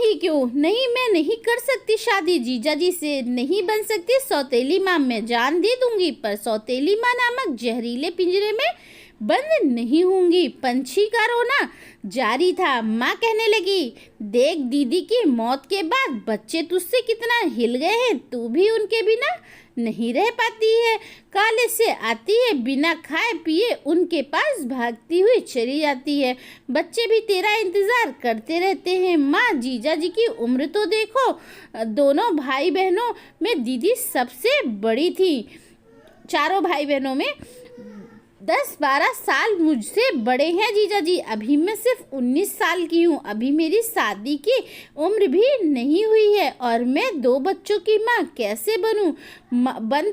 करूंगी क्यों? नहीं, मैं नहीं कर सकती शादी जीजा जी से, नहीं बन सकती सौतेली माँ। मैं जान दे दूंगी पर सौतेली माँ नामक जहरीले पिंजरे में बंद नहीं होंगी। पंछी का रोना जारी था। माँ कहने लगी, देख दीदी की मौत के बाद बच्चे तुझसे कितना हिल गए हैं, तू भी उनके बिना नहीं रह पाती है। कॉलेज से आती है, बिना खाए पिए उनके पास भागती हुई चली जाती है। बच्चे भी तेरा इंतजार करते रहते हैं। माँ, जीजा जी की उम्र तो देखो। दोनों भाई बहनों में दीदी सबसे बड़ी थी। चारों भाई बहनों में 10-12 साल मुझसे बड़े हैं जीजा जी। अभी मैं सिर्फ 19 साल की हूँ। अभी मेरी शादी की उम्र भी नहीं हुई है और मैं 2 बच्चों की माँ कैसे बनूँ? बन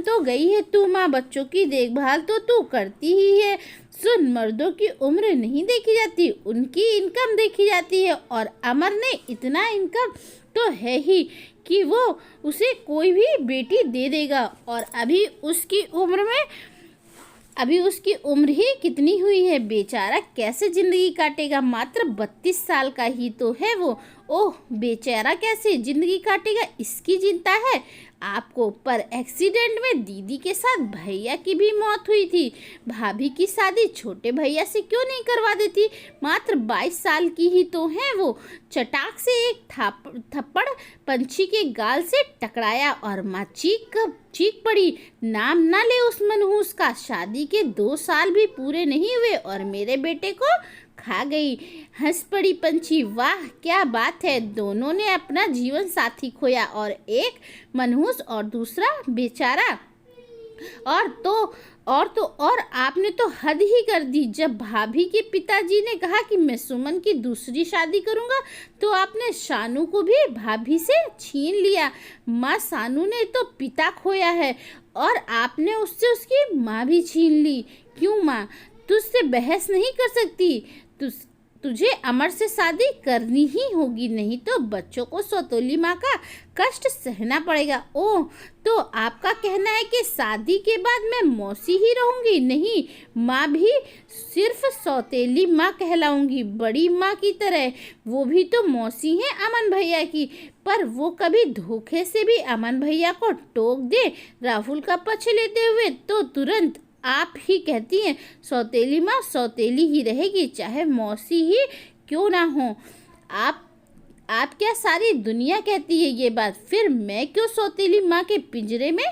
तो गई है तू माँ, बच्चों की देखभाल तो तू करती ही है। सुन, मर्दों की उम्र नहीं देखी जाती, उनकी इनकम देखी जाती है। और अमर ने इतना इनकम तो है ही कि वो उसे कोई भी बेटी दे देगा। और अभी उसकी उम्र ही कितनी हुई है, बेचारा कैसे जिंदगी काटेगा? मात्र 32 साल का ही तो है वो। ओह, बेचारा कैसे जिंदगी काटेगा, इसकी चिंता है आपको। पर एक्सीडेंट में दीदी के साथ भैया की भी मौत हुई थी। भाभी की शादी छोटे भैया से क्यों नहीं करवा देती? मात्र 22 साल की ही तो है वो। चटाक से एक थप्पड़ पंछी के गाल से टकराया और माँ चीख पड़ी, नाम ना ले उस मनहूस का। शादी के 2 साल भी पूरे नहीं हुए और मेरे बेटे को खा गई। हंस पड़ी पंछी, वाह क्या बात है। दोनों ने अपना जीवन साथी खोया, और एक मनहूस और दूसरा बेचारा। और आपने तो हद ही कर दी। जब भाभी के पिताजी ने कहा कि मैं सुमन की दूसरी शादी करूंगा, तो आपने शानू को भी भाभी से छीन लिया। माँ, शानू ने तो पिता खोया है और आपने उससे उसकी माँ भी छीन ली। क्यों माँ? तुझसे बहस नहीं कर सकती। तुझे अमर से शादी करनी ही होगी, नहीं तो बच्चों को सौतेली माँ का कष्ट सहना पड़ेगा। ओह, तो आपका कहना है कि शादी के बाद मैं मौसी ही रहूंगी? नहीं, माँ भी सिर्फ सौतेली माँ कहलाऊंगी, बड़ी माँ की तरह। वो भी तो मौसी है अमन भैया की। पर वो कभी धोखे से भी अमन भैया को टोक दे राहुल का पक्ष लेते हुए, तो तुरंत आप ही कहती हैं सौतेली माँ सौतेली ही रहेगी, चाहे मौसी ही क्यों ना हो। आप क्या सारी दुनिया कहती है ये बात? फिर मैं क्यों सौतेली माँ के पिंजरे में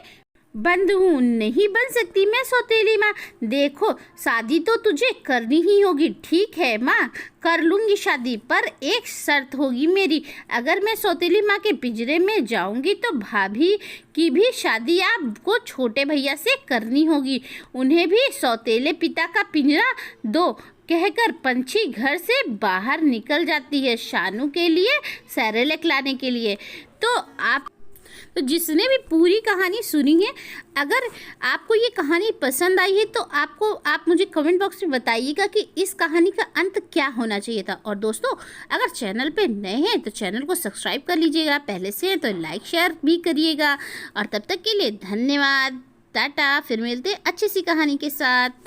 बंद हूँ? नहीं बन सकती मैं सौतेली माँ। देखो, शादी तो तुझे करनी ही होगी। ठीक है माँ, कर लूँगी शादी, पर एक शर्त होगी मेरी। अगर मैं सौतेली माँ के पिंजरे में जाऊँगी तो भाभी की भी शादी आपको छोटे भैया से करनी होगी। उन्हें भी सौतेले पिता का पिंजरा दो, कहकर पंछी घर से बाहर निकल जाती है शानू के लिए सेरेलैक लाने के लिए। तो जिसने भी पूरी कहानी सुनी है, अगर आपको ये कहानी पसंद आई है तो आप मुझे कमेंट बॉक्स में बताइएगा कि इस कहानी का अंत क्या होना चाहिए था। और दोस्तों, अगर चैनल पे नए हैं तो चैनल को सब्सक्राइब कर लीजिएगा, पहले से हैं तो लाइक शेयर भी करिएगा। और तब तक के लिए धन्यवाद, टाटा। फिर मिलते हैं अच्छी सी कहानी के साथ।